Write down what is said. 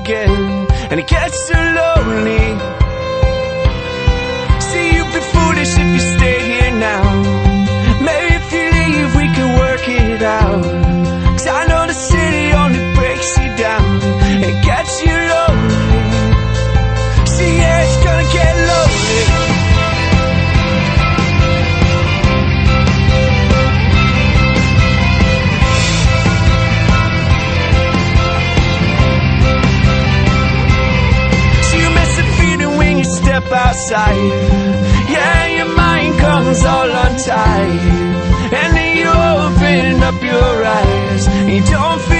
again, and it gets so lonely. See, you'd be foolish if you stay here now. Maybe if you leave we can work it out, 'cause I know the city only breaks you down and gets you lonely. See, yeah, it's gonna get lonely. Step outside, yeah, your mind comes all untied, and then you open up your eyes, and you don't feel